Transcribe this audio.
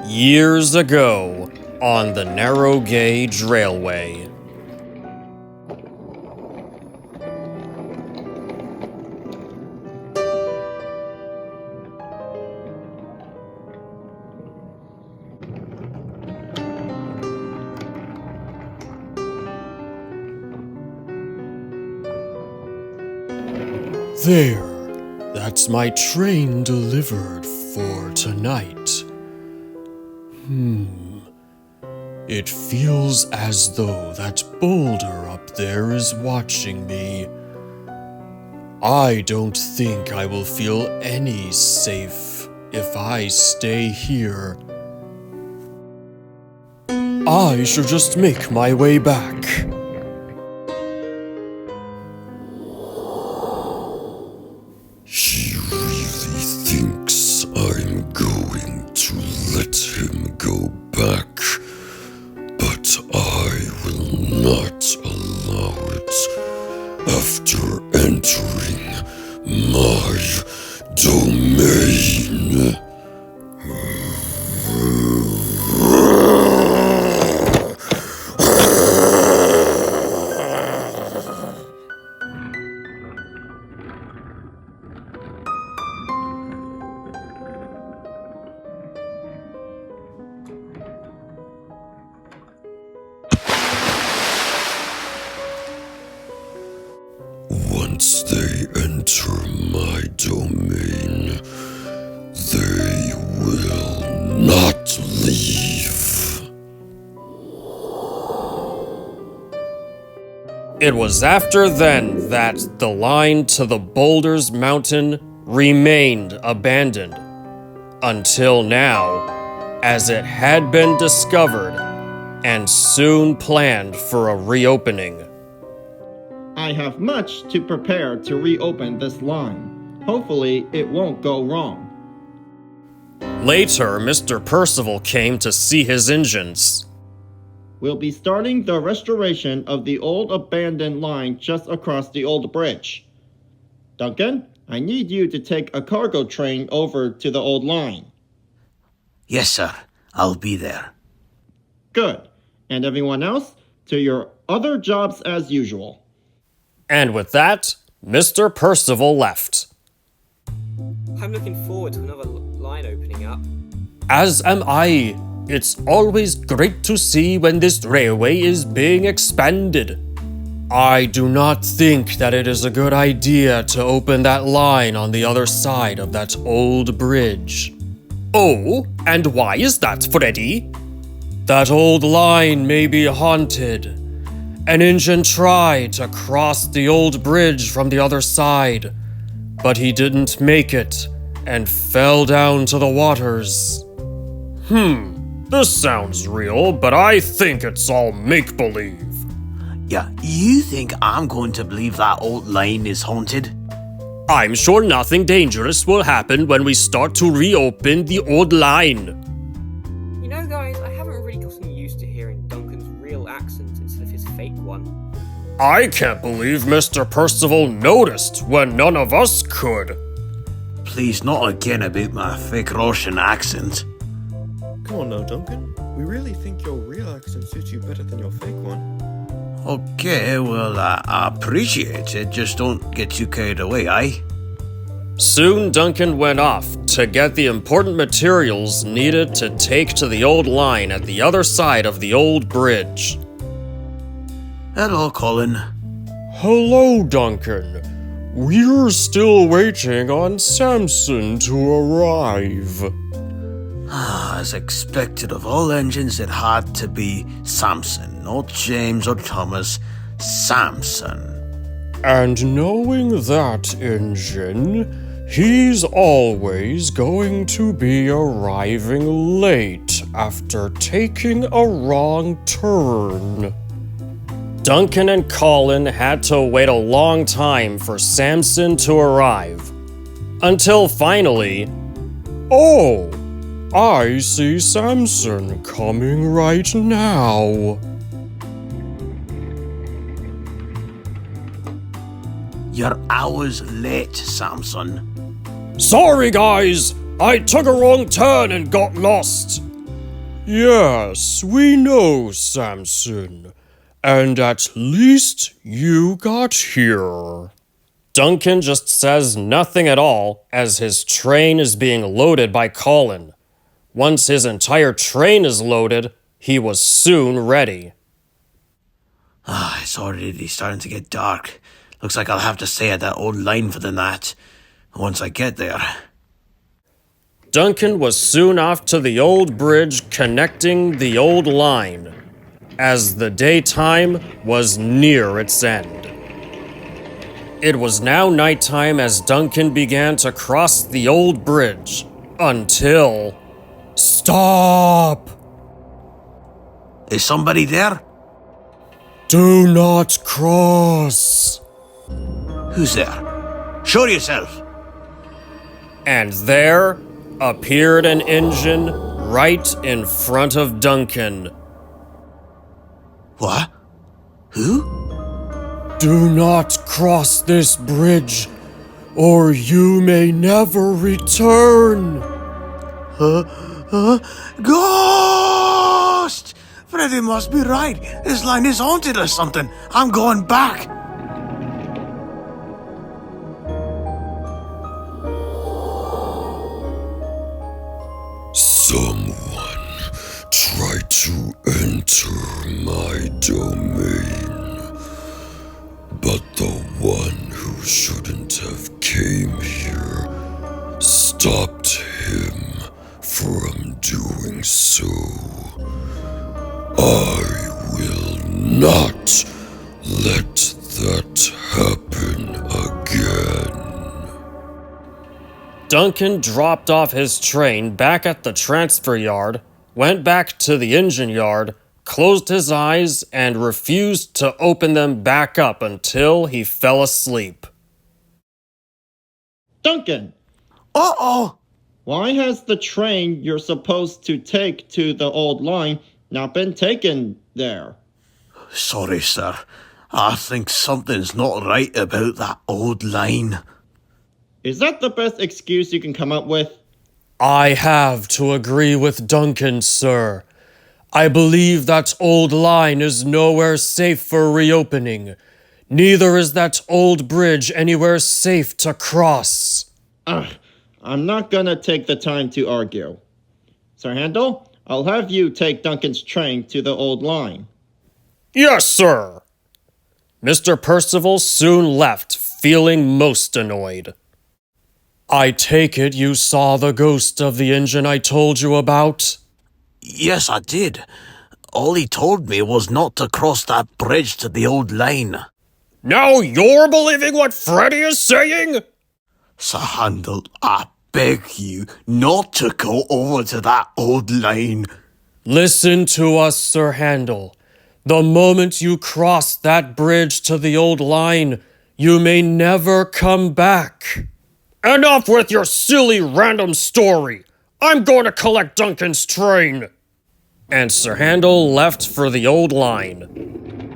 Years ago, on the narrow gauge railway. There, that's my train delivered for tonight. It feels as though that boulder up there is watching me. I don't think I will feel any safe if I stay here. I should just make my way back. He really thinks I'm going to let him go back. But I will not allow it after entering my domain. Once they enter my domain, they will not leave. It was after then that the line to the Boulders Mountain remained abandoned, until now, as it had been discovered and soon planned for a reopening. I have much to prepare to reopen this line. Hopefully, it won't go wrong. Later, Mr. Percival came to see his engines. We'll be starting the restoration of the old abandoned line just across the old bridge. Duncan, I need you to take a cargo train over to the old line. Yes, sir. I'll be there. Good. And everyone else, to your other jobs as usual. And with that, Mr. Percival left. I'm looking forward to another line opening up. As am I. It's always great to see when this railway is being expanded. I do not think that it is a good idea to open that line on the other side of that old bridge. Oh, and why is that, Freddy? That old line may be haunted. An engine tried to cross the old bridge from the other side, but he didn't make it and fell down to the waters. This sounds real, but I think it's all make-believe. Yeah, you think I'm going to believe that old line is haunted? I'm sure nothing dangerous will happen when we start to reopen the old line. You know, guys, I haven't really gotten used to hearing Duncan's real accent instead of his fake one. I can't believe Mr. Percival noticed when none of us could. Please, not again about my fake Russian accent. Come on now, Duncan. We really think your real accent suits you better than your fake one. Okay, well, I appreciate it. Just don't get too carried away, aye? Soon Duncan went off to get the important materials needed to take to the old line at the other side of the old bridge. Hello, Colin. Hello, Duncan. We're still waiting on Samson to arrive. As expected of all engines, it had to be Samson, not James or Thomas. Samson. And knowing that engine, he's always going to be arriving late after taking a wrong turn. Duncan and Colin had to wait a long time for Samson to arrive. Until finally... Oh! I see Samson coming right now. You're hours late, Samson. Sorry, guys. I took a wrong turn and got lost. Yes, we know, Samson. And at least you got here. Duncan just says nothing at all as his train is being loaded by Colin. Once his entire train is loaded, he was soon ready. It's already starting to get dark. Looks like I'll have to stay at that old line for the night. Once I get there. Duncan was soon off to the old bridge connecting the old line, as the daytime was near its end. It was now nighttime as Duncan began to cross the old bridge, until... Stop! Is somebody there? Do not cross! Who's there? Show yourself! And there appeared an engine right in front of Duncan. What? Who? Do not cross this bridge, or you may never return. Ghost! Freddy must be right. This line is haunted or something. I'm going back. Someone tried to enter my domain, but the one who shouldn't have came here stopped him from doing so. I will not let that happen again. Duncan dropped off his train back at the transfer yard, went back to the engine yard, closed his eyes, and refused to open them back up until he fell asleep. Duncan, Uh-oh! why has the train you're supposed to take to the old line not been taken there? Sorry, sir. I think something's not right about that old line. Is that the best excuse you can come up with? I have to agree with Duncan, sir. I believe that old line is nowhere safe for reopening. Neither is that old bridge anywhere safe to cross. I'm not gonna take the time to argue. Sir Handel, I'll have you take Duncan's train to the old line. Yes, sir. Mr. Percival soon left, feeling most annoyed. I take it you saw the ghost of the engine I told you about? Yes, I did. All he told me was not to cross that bridge to the old line. Now you're believing what Freddy is saying? Sir Handel, I beg you not to go over to that old line. Listen to us, Sir Handel. The moment you cross that bridge to the old line, you may never come back. Enough with your silly random story. I'm going to collect Duncan's train. And Sir Handel left for the old line.